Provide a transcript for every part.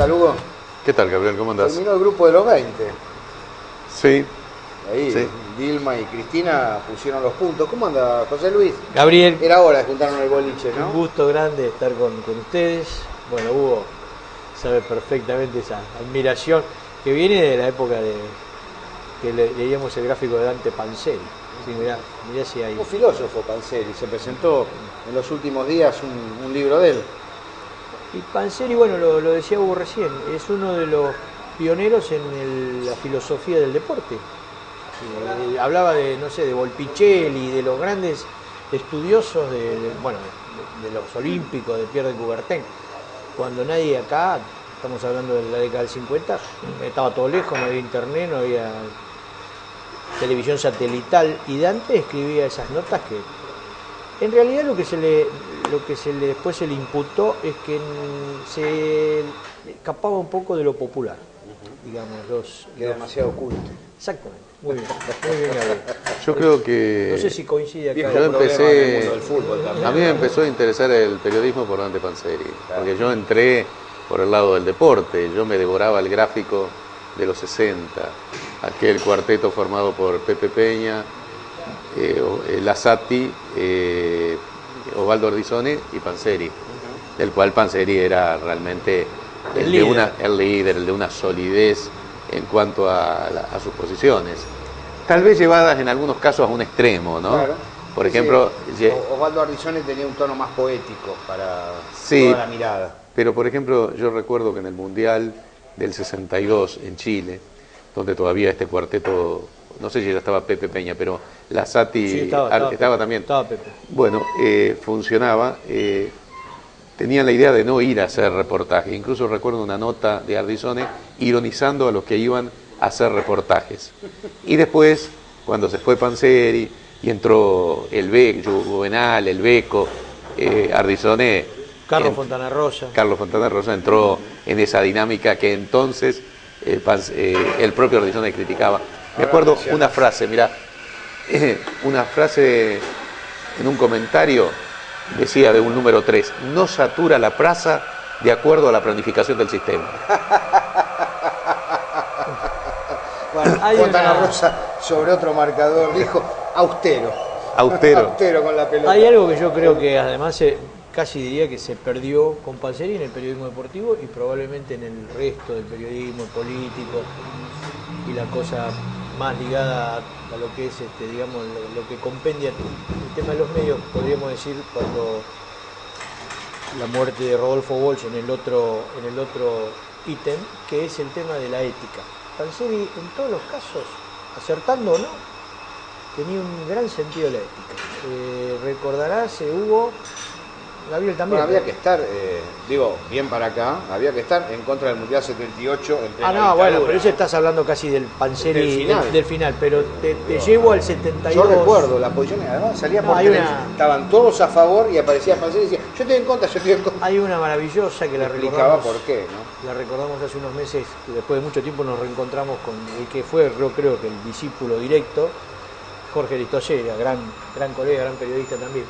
tal, Hugo? ¿Qué tal, Gabriel? ¿Cómo andás? Terminó el grupo de los 20. Sí. Ahí, Sí. Dilma y Cristina pusieron los puntos. ¿Cómo anda, José Luis? Gabriel, Era hora de juntarnos en el boliche, ¿no? un gusto grande estar con ustedes. Bueno, Hugo sabe perfectamente esa admiración que viene de la época de que leíamos el gráfico de Dante Panzeri. Sí, mirá si hay. Un filósofo, Panzeri, se presentó en los últimos días un libro de él. Y Panzeri, bueno, lo decía Hugo recién, es uno de los pioneros en la filosofía del deporte. Hablaba de, no sé, de Volpicelli, de los grandes estudiosos de los olímpicos, de Pierre de Coubertin. Cuando nadie acá, estamos hablando de la década del 50, estaba todo lejos, no había internet, no había televisión satelital, y Dante escribía esas notas que en realidad lo que después se le imputó es que se escapaba un poco de lo popular, digamos, Que era demasiado oculto. Exactamente, muy bien, Gabriel. Yo creo que... No sé si coincide acá. Viejo Yo problema empecé- en el mundo del fútbol también. A mí me empezó a interesar el periodismo por Dante Panzeri, porque yo entré por el lado del deporte, yo me devoraba el gráfico de los 60, aquel cuarteto formado por Pepe Peña, Lasati, Osvaldo Ardizone y Panzeri, del cual Panzeri era realmente El el líder, el de una solidez en cuanto a sus posiciones. Tal vez llevadas en algunos casos a un extremo, ¿no? Claro. Por ejemplo, Osvaldo Ardizone tenía un tono más poético para Sí. toda la mirada. pero por ejemplo, yo recuerdo que en el Mundial del 62 en Chile, donde todavía este cuarteto, no sé si ya estaba Pepe Peña, pero Lasati Sí, estaba también. Estaba Pepe. Bueno, funcionaba, tenían la idea de no ir a hacer reportaje. Incluso recuerdo una nota de Ardizone ironizando a los que iban a hacer reportajes. Y después, cuando se fue Panzeri y entró el Beco, Juvenal, el Beco, Ardizone... Carlos Fontana Rosa. Carlos Fontana Rosa entró en esa dinámica que entonces el propio Ardizone criticaba. Me acuerdo una frase, mirá, una frase en un comentario decía de un número 3, no satura la plaza de acuerdo a la planificación del sistema. Bueno, Hay Fontana una- Rosa sobre otro marcador dijo austero. Austero. Austero con la pelota. Hay algo que yo creo que además casi diría que se perdió con Panzeri en el periodismo deportivo y probablemente en el resto del periodismo político y la cosa más ligada a lo que es, digamos, lo que compendia el tema de los medios, podríamos decir, cuando la muerte de Rodolfo Walsh en el otro ítem, que es el tema de la ética. Panzeri, en todos los casos, acertando o no, tenía un gran sentido de la ética. Recordarás, Hugo, Gabriel también. Bueno, había que estar, bien para acá, había que estar en contra del Mundial 78 en plena Ah, no, dictadura. bueno, pero eso estás hablando casi del Panzeri Del final. del final, pero te llevo al 72. Yo recuerdo las posiciones, además salía No, por hay televisión, una- estaban todos a favor y aparecía Panzeri y decía, yo estoy en contra, yo estoy en contra. Hay una maravillosa que la Explicaba recordamos. por qué, ¿no? La recordamos hace unos meses, y después de mucho tiempo nos reencontramos con el que fue, yo creo que el discípulo directo, Jorge Listosera, gran colega, gran periodista también,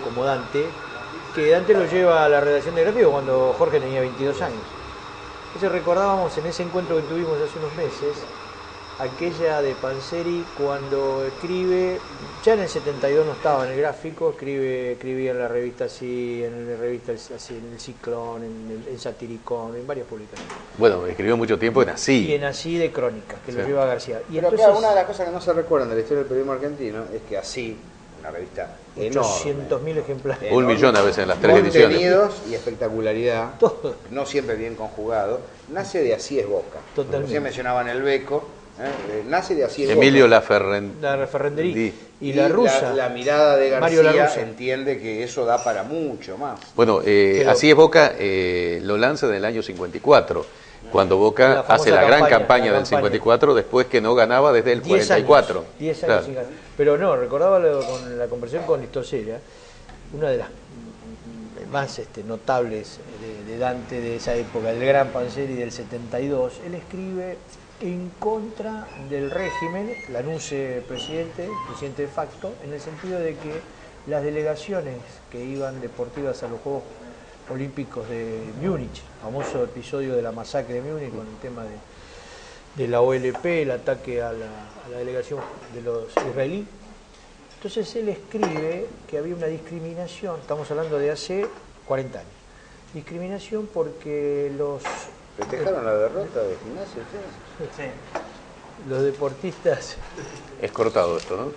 como Dante, que Dante lo lleva a la redacción de gráfico cuando Jorge tenía 22 años. Entonces recordábamos en ese encuentro que tuvimos hace unos meses, aquella de Panzeri cuando escribe, ya en el 72 no estaba en el gráfico, escribía en la revista así, en la revista así, en el Ciclón, en Satiricón, en varias publicaciones. Bueno, escribió mucho tiempo en Y Así. en Así de Crónica, que lo Sí. lleva García. Y Pero entonces, claro, una de las cosas que no se recuerdan de la historia del periodismo argentino es que Así, una revista enorme, 800.000 ejemplares. Un millón a veces en las tres ediciones. contenidos y espectacularidad, Todo. no siempre bien conjugado, nace de Así es Boca. Totalmente. Recién mencionaban el Beco, nace de Así es Emilio Boca. Laferrent. Ferrenderí. Y Y la rusa. La mirada de Mario La García Russa. entiende que eso da para mucho más. Bueno, Pero- Así es Boca, lo lanza en el año 54, cuando Boca La famosa hace la gran campaña, campaña la del campaña. 54, después que no ganaba desde el 44. 10 años Claro. sin ganar. Pero no, recordaba con la conversación con Listosera, una de las más notables de Dante de esa época, el gran Panzeri del 72, él escribe en contra del régimen, Lanuse presidente de facto, en el sentido de que las delegaciones que iban deportivas a los Juegos Olímpicos de Múnich, famoso episodio de la masacre de Múnich con el tema de la OLP, el ataque a la delegación de los israelíes. Entonces él escribe que había una discriminación, estamos hablando de hace 40 años, discriminación porque los... ¿Festejaron la derrota de Gimnasia? Sí. Los deportistas... Es cortado esto, ¿no?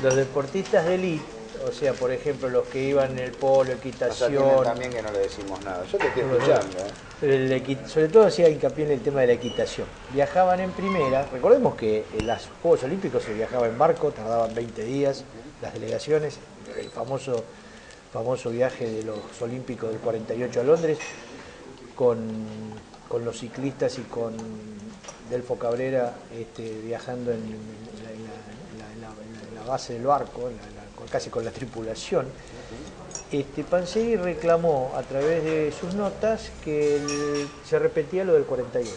Los deportistas de élite, o sea, por ejemplo, los que iban en el polo, equitación... También que no le decimos nada. Yo te estoy escuchando. Sobre todo hacía hincapié en el tema de la equitación. Viajaban en primera, recordemos que en los Juegos Olímpicos se viajaba en barco, tardaban 20 días, las delegaciones, el famoso viaje de los Olímpicos del 48 a Londres, con los ciclistas y con Delfo Cabrera viajando en la base del barco, casi con la tripulación. Panzeri reclamó a través de sus notas que se repetía lo del 48,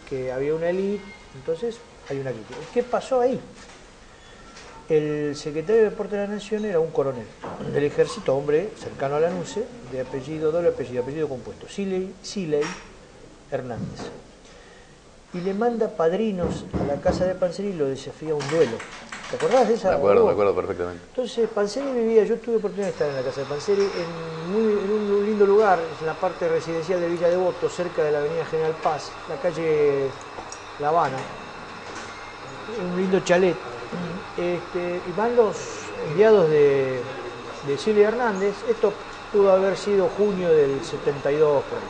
que había una élite, entonces hay una crítica. ¿Qué pasó ahí? El secretario de Deporte de la Nación era un coronel del ejército, hombre cercano a la NUCE, de doble apellido compuesto, Siley Hernández. Y le manda padrinos a la casa de Panzeri y lo desafía a un duelo. ¿Te acordás de esa? Me acuerdo perfectamente. Entonces Panzeri vivía, yo tuve oportunidad de estar en la casa de Panzeri en un lindo lugar, en la parte residencial de Villa Devoto, cerca de la avenida General Paz, la calle La Habana, un lindo chalet. Y van los enviados de Silvia Hernández, esto pudo haber sido junio del 72 por ahí.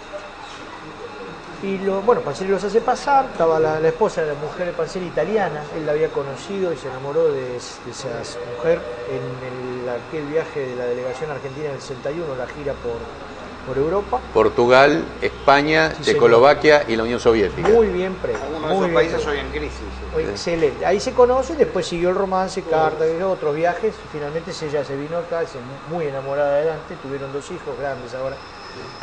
Y Panzeri los hace pasar, estaba la esposa de la mujer de Panzeri italiana, él la había conocido y se enamoró de esa mujer en aquel viaje de la delegación argentina en el 61, la gira por Europa. Portugal, España, Sí, Checoslovaquia y la Unión Soviética. Muy bien preso. Algunos de esos países hoy en crisis. Excelente. Ahí se conoce, después siguió el romance, cartas, otros viajes. Finalmente ella se vino acá, muy enamorada adelante, tuvieron 2 hijos grandes ahora.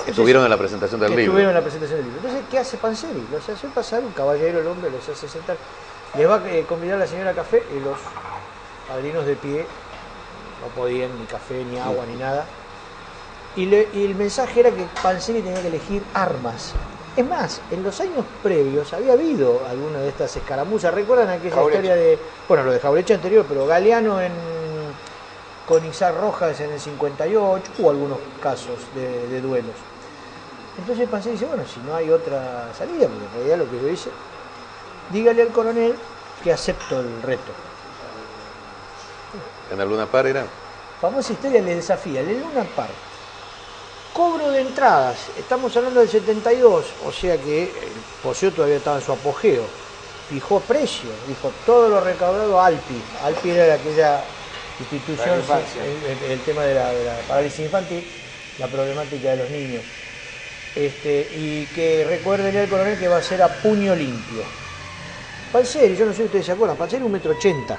Estuvieron en la presentación del libro. Estuvieron en la presentación del libro. Entonces, ¿qué hace Panzeri? Los hace pasar, un caballero el hombre, los hace sentar. Les va a convidar a la señora a café y los padrinos de pie no podían ni café, ni agua, ni nada. Y el mensaje era que Panzeri tenía que elegir armas. Es más, en los años previos había habido alguna de estas escaramuzas. ¿Recuerdan aquella historia de... Bueno, lo de Jaureche anterior, pero Galeano con Izar Rojas en el 58, hubo algunos casos de duelos. Entonces Panzeri dice, bueno, si no hay otra salida, porque en realidad lo que yo hice, dígale al coronel que acepto el reto. ¿En el Luna Par era? Famosa historia, le desafía, el Luna Par. Cobro de entradas, estamos hablando del 72, o sea que el poseo todavía estaba en su apogeo. Fijó precio, dijo todo lo recaudado a Alpi. Alpi era aquella institución, el tema de la parálisis infantil, la problemática de los niños. Y que recuerden al coronel que va a ser a puño limpio. Panzeri, yo no sé si ustedes se acuerdan, Panzeri 1,80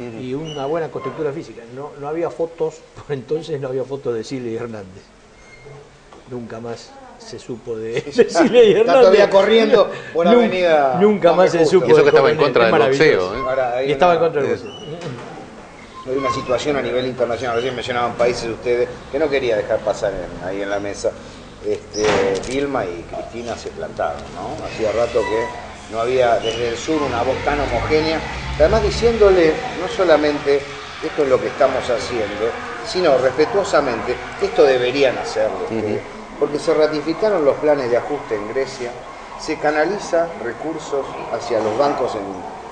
m y una buena contextura física. No había fotos, por entonces no había fotos de Silvia Hernández. Nunca más se supo de Silvia Hernández. Está todavía corriendo por la avenida. Nunca más se supo. Y eso que estaba en contra del boxeo. Y estaba en contra del boxeo. Hay una situación a nivel internacional, recién mencionaban países ustedes que no quería dejar pasar ahí en la mesa. Vilma y Cristina se plantaron, ¿no? Hacía rato que no había desde el sur una voz tan homogénea, además diciéndole no solamente esto es lo que estamos haciendo, sino respetuosamente esto deberían hacerlo ustedes, porque se ratificaron los planes de ajuste en Grecia, se canaliza recursos hacia los bancos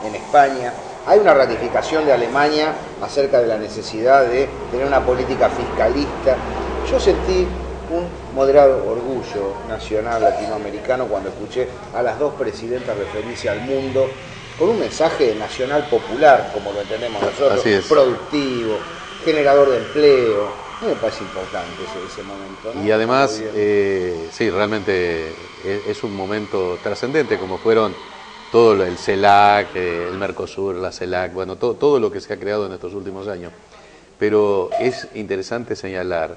en España. Hay una ratificación de Alemania acerca de la necesidad de tener una política fiscalista. Yo sentí un moderado orgullo nacional latinoamericano cuando escuché a las dos presidentas referirse al mundo con un mensaje nacional popular, como lo entendemos nosotros, productivo, generador de empleo. Me parece importante ese momento, ¿no? Y además, sí, realmente es un momento trascendente, como fueron todo el CELAC, el Mercosur, la CELAC, bueno, todo lo que se ha creado en estos últimos años. Pero es interesante señalar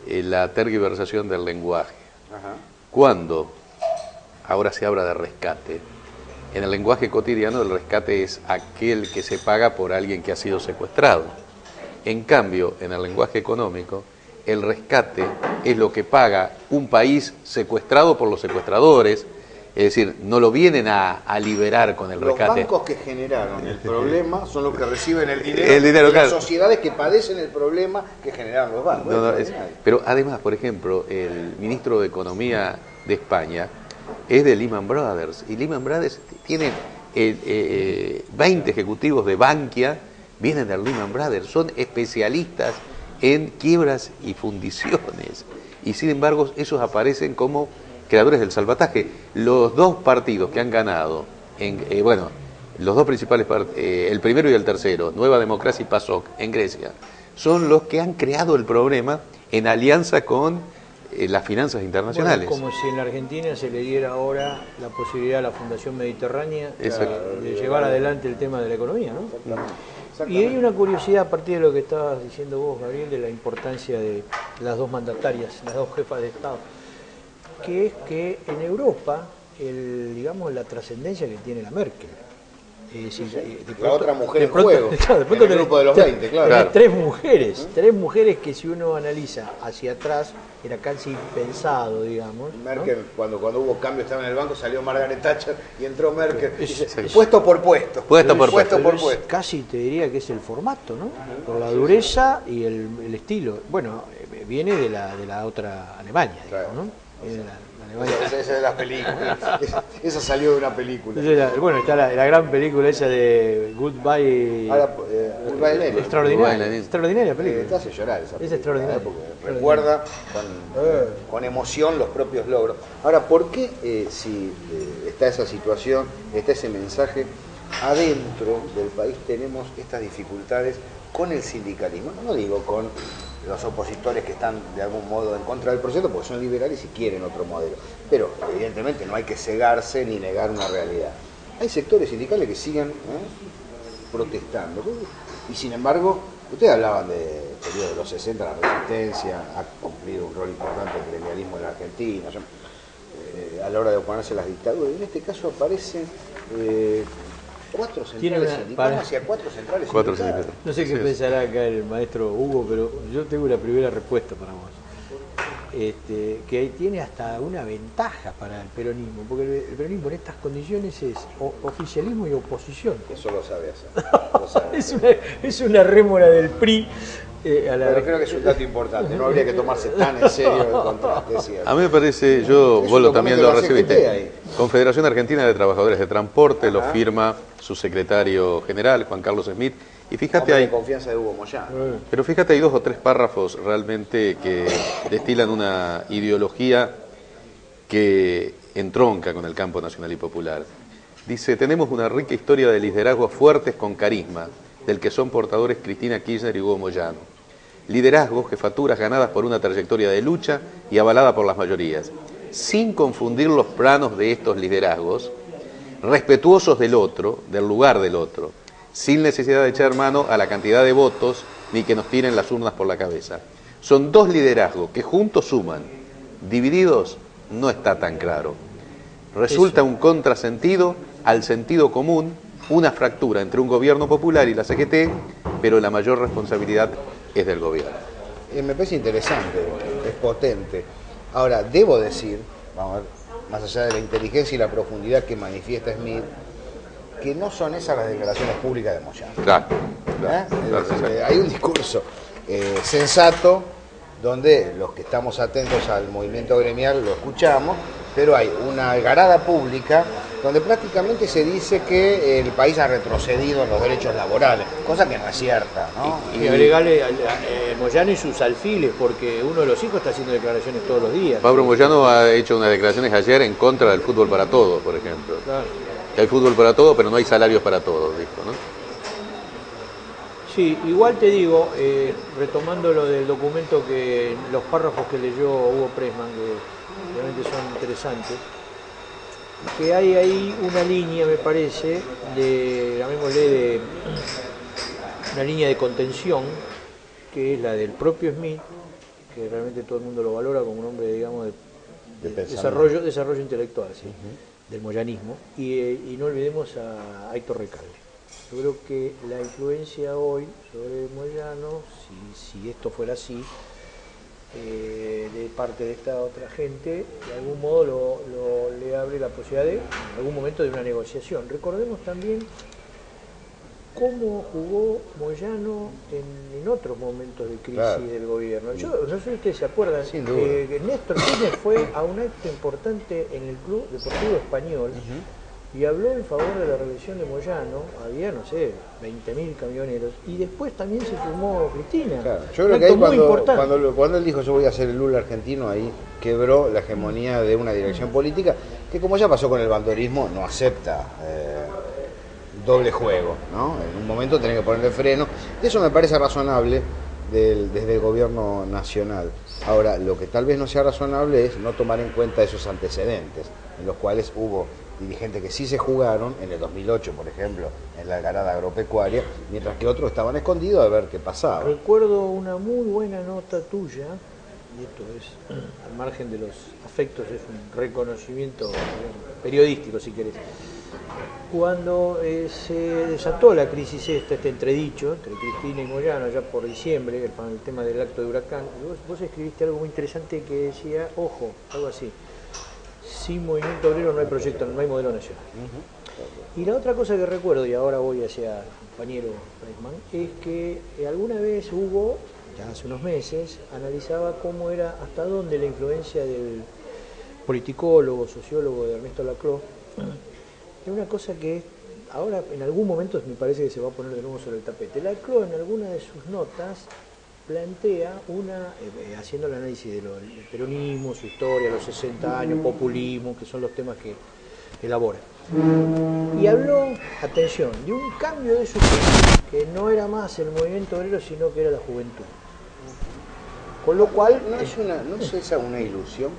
la tergiversación del lenguaje. Cuando ahora se habla de rescate, en el lenguaje cotidiano el rescate es aquel que se paga por alguien que ha sido secuestrado. En cambio, en el lenguaje económico, el rescate es lo que paga un país secuestrado por los secuestradores, es decir, no lo vienen a liberar con el rescate. Los bancos que generaron el problema son los que reciben el dinero, dinero, de las claro. sociedades que padecen el problema que generaron los bancos. Pero además, por ejemplo, el ministro de Economía de España es de Lehman Brothers, y Lehman Brothers tiene 20 ejecutivos de Bankia, vienen de Lehman Brothers, son especialistas en quiebras y fundiciones, y sin embargo ellos aparecen como creadores del salvataje. Los dos partidos que han ganado, los dos principales el primero y el tercero, Nueva Democracia y PASOK en Grecia, son los que han creado el problema en alianza con las finanzas internacionales. Bueno, como si en la Argentina se le diera ahora la posibilidad a la Fundación Mediterránea de llevar adelante el tema de la economía, ¿no? Y hay una curiosidad a partir de lo que estabas diciendo vos, Gabriel, de la importancia de las dos mandatarias, las dos jefas de Estado, que es que en Europa, digamos, la trascendencia que tiene la Merkel. La otra mujer en juego, claro, en el grupo de los 20, claro. Tres mujeres que si uno analiza hacia atrás, era casi impensado, digamos. Merkel, ¿no? cuando hubo cambio, estaba en el banco, salió Margaret Thatcher y entró Merkel. Sí. Puesto por puesto. Casi te diría que es el formato, ¿no? Por la dureza y el estilo. Bueno, viene de la otra Alemania, claro. digamos, ¿no? Esa es de las películas. Esa salió de una película. Bueno, está la gran película esa de Goodbye. Goodbye Lenin. Extraordinaria película. Te hace llorar esa película. Es extraordinaria. Porque recuerda con emoción los propios logros. Ahora, ¿por qué si está esa situación, está ese mensaje, adentro del país tenemos estas dificultades con el sindicalismo? No digo con los opositores que están de algún modo en contra del proyecto, porque son liberales y quieren otro modelo. Pero evidentemente no hay que cegarse ni negar una realidad. Hay sectores sindicales que siguen protestando. Y sin embargo, ustedes hablaban del periodo de los 60, la resistencia, ha cumplido un rol importante el gremialismo en la Argentina, a la hora de oponerse a las dictaduras. En este caso aparecen cuatro centrales sindicales, cuatro sindicales. No sé qué pensará acá el maestro Hugo, pero yo tengo la primera respuesta para vos. Que tiene hasta una ventaja para el peronismo, porque el peronismo en estas condiciones es oficialismo y oposición. Eso lo sabe hacer. Es una rémora del PRI. Pero creo que es un dato importante, no habría que tomarse tan en serio el contraste. A mí me parece, vos también lo recibiste, Confederación Argentina de Trabajadores de Transporte, lo firma su secretario general, Juan Carlos Smith, y fíjate ahí, confianza de Hugo Moyano. Pero fíjate, hay 2 o 3 párrafos realmente que destilan una ideología que entronca con el campo nacional y popular. Dice: tenemos una rica historia de liderazgos fuertes con carisma, del que son portadores Cristina Kirchner y Hugo Moyano. Liderazgos, jefaturas ganadas por una trayectoria de lucha y avalada por las mayorías, sin confundir los planos de estos liderazgos, respetuosos del otro, del lugar del otro, sin necesidad de echar mano a la cantidad de votos ni que nos tiren las urnas por la cabeza. Son 2 liderazgos que juntos suman, divididos no está tan claro. Resulta un contrasentido al sentido común, una fractura entre un gobierno popular y la CGT, pero la mayor responsabilidad es del gobierno. Me parece interesante, es potente. Ahora, debo decir, vamos a ver, más allá de la inteligencia y la profundidad que manifiesta Smith, que no son esas las declaraciones públicas de Moyano. Claro. Hay un discurso sensato, donde los que estamos atentos al movimiento gremial lo escuchamos, pero hay una algarada pública donde prácticamente se dice que el país ha retrocedido en los derechos laborales, cosa que no es cierta, ¿no? Y agregarle a Moyano y sus alfiles, porque uno de los hijos está haciendo declaraciones todos los días. Pablo Moyano ha hecho unas declaraciones ayer en contra del fútbol para todos, por ejemplo. Claro. Hay fútbol para todos, pero no hay salarios para todos, dijo, ¿no? Sí, igual te digo, retomando lo del documento, que los párrafos que leyó Hugo Pressman, que realmente son interesantes, que hay ahí una línea, me parece, llamémosle una línea de contención, que es la del propio Smith, que realmente todo el mundo lo valora como un hombre, digamos, de desarrollo intelectual, ¿sí? Del moyanismo, y no olvidemos a Héctor Recalde. Yo creo que la influencia hoy sobre Moyano, si esto fuera así, de parte de esta otra gente, de algún modo le abre la posibilidad de, en algún momento, de una negociación. Recordemos también cómo jugó Moyano en otros momentos de crisis del gobierno. Yo no sé si ustedes se acuerdan, que Néstor Kirchner fue a un acto importante en el Club Deportivo Español y habló en favor de la reelección de Moyano. Había, no sé, 20.000 camioneros, y después también se sumó Cristina. Claro. Yo creo que ahí cuando él dijo yo voy a ser el Lula argentino, ahí quebró la hegemonía de una dirección política que, como ya pasó con el banderismo, no acepta doble juego, ¿no? En un momento tenés que ponerle freno. Eso me parece razonable desde el gobierno nacional. Ahora, lo que tal vez no sea razonable es no tomar en cuenta esos antecedentes, en los cuales hubo dirigentes que sí se jugaron, en el 2008, por ejemplo, en la Algarada Agropecuaria, mientras que otros estaban escondidos a ver qué pasaba. Recuerdo una muy buena nota tuya, y esto es, al margen de los afectos, es un reconocimiento periodístico, si querés. Cuando se desató la crisis este entredicho entre Cristina y Moyano, ya por diciembre, el tema del acto de Huracán, vos escribiste algo muy interesante que decía, ojo, algo así: sin movimiento obrero no hay proyecto, no hay modelo nacional. Y la otra cosa que recuerdo, y ahora voy hacia el compañero Reisman, es que alguna vez Hugo, ya hace unos meses, analizaba cómo era, hasta dónde la influencia del politicólogo, sociólogo de Ernesto Laclau, era una cosa que ahora en algún momento me parece que se va a poner de nuevo sobre el tapete. Laclau, en alguna de sus notas, plantea haciendo el análisis del peronismo, su historia, los 60 años, populismo, que son los temas que elabora. Y habló, atención, de un cambio de sujeto, que no era más el movimiento obrero, sino que era la juventud. Con lo cual... ¿No es esa una ilusión?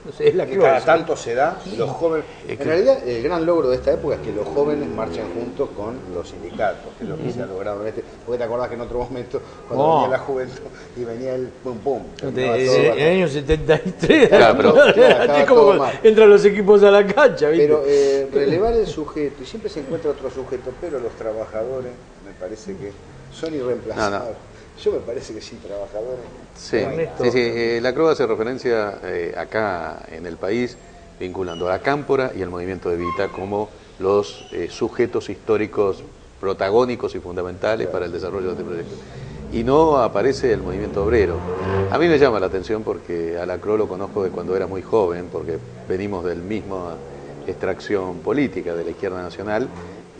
No sé, es la que cada tanto se da, los jóvenes... En realidad, el gran logro de esta época es que los jóvenes marchan juntos con los sindicatos, que es lo que se ha logrado en porque te acordás que en otro momento, cuando venía la juventud y venía el pum pum... En el año 73, claro, es como entran los equipos a la cancha, ¿viste? Pero relevar el sujeto, y siempre se encuentra otro sujeto, pero los trabajadores me parece que son irreemplazables. No. Yo me parece que sin trabajadores. Sí, Laclau hace referencia acá en el país, vinculando a la Cámpora y el movimiento de Evita como los sujetos históricos protagónicos y fundamentales para el desarrollo de este proyecto. Y no aparece el movimiento obrero. A mí me llama la atención porque a Laclau lo conozco de cuando era muy joven, porque venimos del mismo extracción política de la izquierda nacional,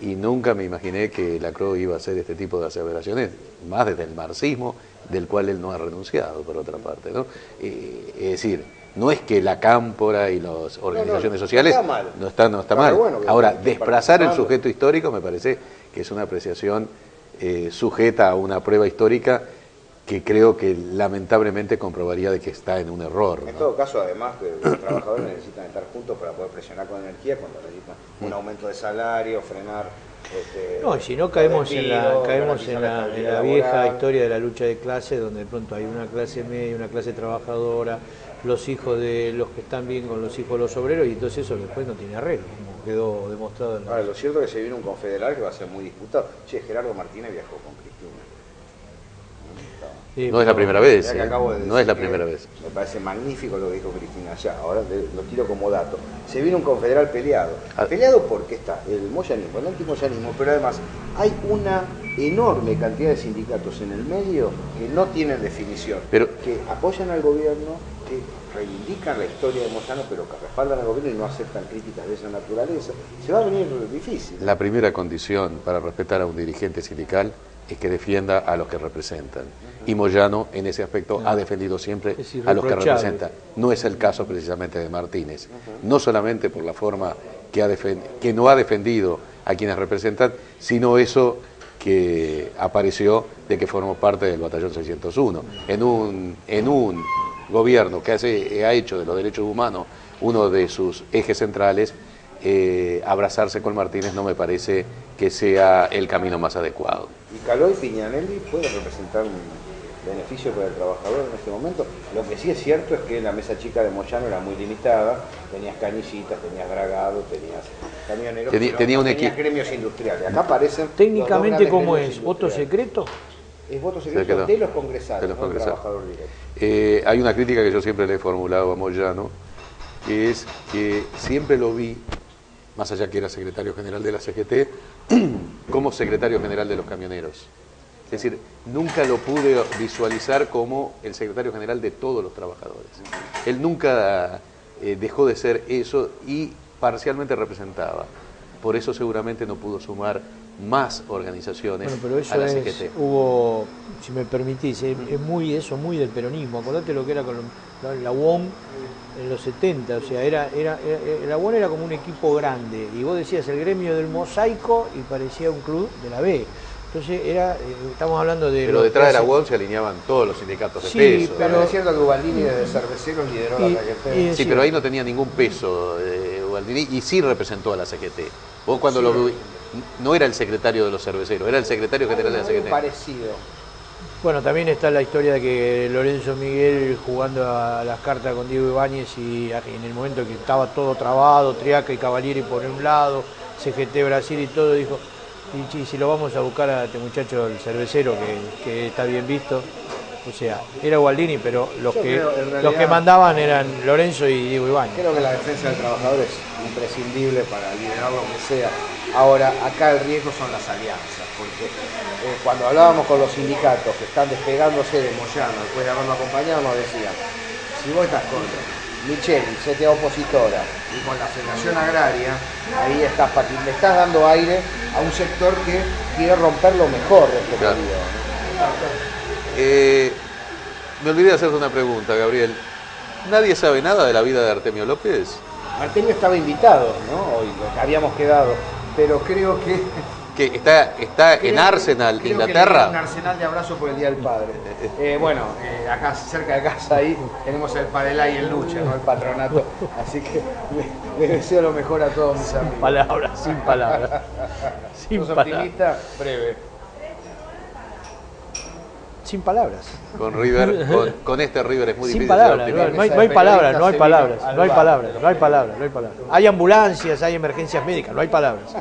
y nunca me imaginé que Laclau iba a hacer este tipo de aseveraciones, más desde el marxismo, del cual él no ha renunciado, por otra parte, ¿no? Es decir, no es que la Cámpora y las organizaciones sociales no está mal. Bueno, ahora, desplazar el sujeto histórico me parece que es una apreciación sujeta a una prueba histórica que creo que lamentablemente comprobaría de que está en un error, ¿no? En todo caso, además, los trabajadores necesitan estar juntos para poder presionar con energía cuando necesitan un aumento de salario, frenar... no, y si no caemos en la vieja historia de la lucha de clases, donde de pronto hay una clase media, una clase trabajadora, los hijos de los que están bien con los hijos de los obreros, y entonces eso después no tiene arreglo, como quedó demostrado en la... Ahora, lo cierto es que se viene un confederal que va a ser muy disputado. Che, Gerardo Martínez viajó con Cristina. Sí, no es la primera vez, no es la primera vez. Me parece magnífico lo que dijo Cristina allá, ahora lo tiro como dato. Se viene un confederal peleado. Peleado porque está el moyanismo, el antimoyanismo, pero además hay una enorme cantidad de sindicatos en el medio que no tienen definición, que apoyan al gobierno, que reivindican la historia de Moyano, pero que respaldan al gobierno y no aceptan críticas de esa naturaleza. Se va a venir difícil. La primera condición para respetar a un dirigente sindical es que defienda a los que representan. Y Moyano, en ese aspecto, ha defendido siempre a los que representan. No es el caso precisamente de Martínez. No solamente por la forma que no ha defendido a quienes representan, sino eso que apareció de que formó parte del Batallón 601. En un gobierno que ha hecho de los derechos humanos uno de sus ejes centrales, abrazarse con Martínez no me parece que sea el camino más adecuado. ¿Y Caló y Piñanelli puede representar un beneficio para el trabajador en este momento? Lo que sí es cierto es que la mesa chica de Moyano era muy limitada, tenías canillitas, tenías dragado, tenías camioneros, tenías gremios industriales. Acá aparecen... Técnicamente, ¿cómo es? ¿Voto secreto? Es voto secreto de los congresales, de los congresales. Trabajador directo. Hay una crítica que yo siempre le he formulado a Moyano, que es que siempre lo vi, más allá que era secretario general de la CGT, como secretario general de los camioneros. Es decir, nunca lo pude visualizar como el secretario general de todos los trabajadores. Él nunca dejó de ser eso y parcialmente representaba. Por eso seguramente no pudo sumar más organizaciones pero eso a la CGT. Hubo, si me permitís, es muy del peronismo. Acordate lo que era con la UOM en los 70, o sea, la UOM era como un equipo grande, y vos decías el gremio del Mosaico y parecía un club de la B. Entonces estamos hablando de... Pero detrás de la UOM se alineaban todos los sindicatos de peso. Pero es cierto que Ubaldini desde Cerveceros lideró la CGT. Sí, pero ahí no tenía ningún peso Ubaldini y sí representó a la CGT. Vos cuando no era el secretario de los cerveceros, era el secretario general de la CGT. Parecido. Bueno, también está la historia de que Lorenzo Miguel jugando a las cartas con Diego Ibáñez y en el momento que estaba todo trabado, Triaca y Cavalieri por un lado, CGT Brasil y todo, dijo, y si lo vamos a buscar a este muchacho, el cervecero, que está bien visto. O sea, era Ubaldini, pero los que mandaban eran Lorenzo y Diego Ibáñez. Creo que la defensa del trabajador es imprescindible para liderar lo que sea. Ahora, acá el riesgo son las alianzas, porque cuando hablábamos con los sindicatos que están despegándose de Moyano, después de haberlo acompañado, nos decían, si vos estás con Micheli, CTA opositora, y con la Federación Agraria, ahí le estás dando aire a un sector que quiere romper lo mejor de este periodo, ¿no? Me olvidé de hacerte una pregunta, Gabriel. ¿Nadie sabe nada de la vida de Artemio López? Artemio estaba invitado, ¿no? Hoy habíamos quedado, pero creo que... Que está en Arsenal, creo Inglaterra. Que un Arsenal de abrazo por el Día del Padre. Acá cerca de casa ahí tenemos el Padelay en lucha, ¿no? El patronato. Así que les deseo lo mejor a todos mis amigos. Sin palabras. ¿Sos optimista? Breve. Sin palabras. Con River, con este River es muy Sin difícil. palabras, ser no optimista. hay palabras. Hay ambulancias, hay emergencias médicas, no hay palabras.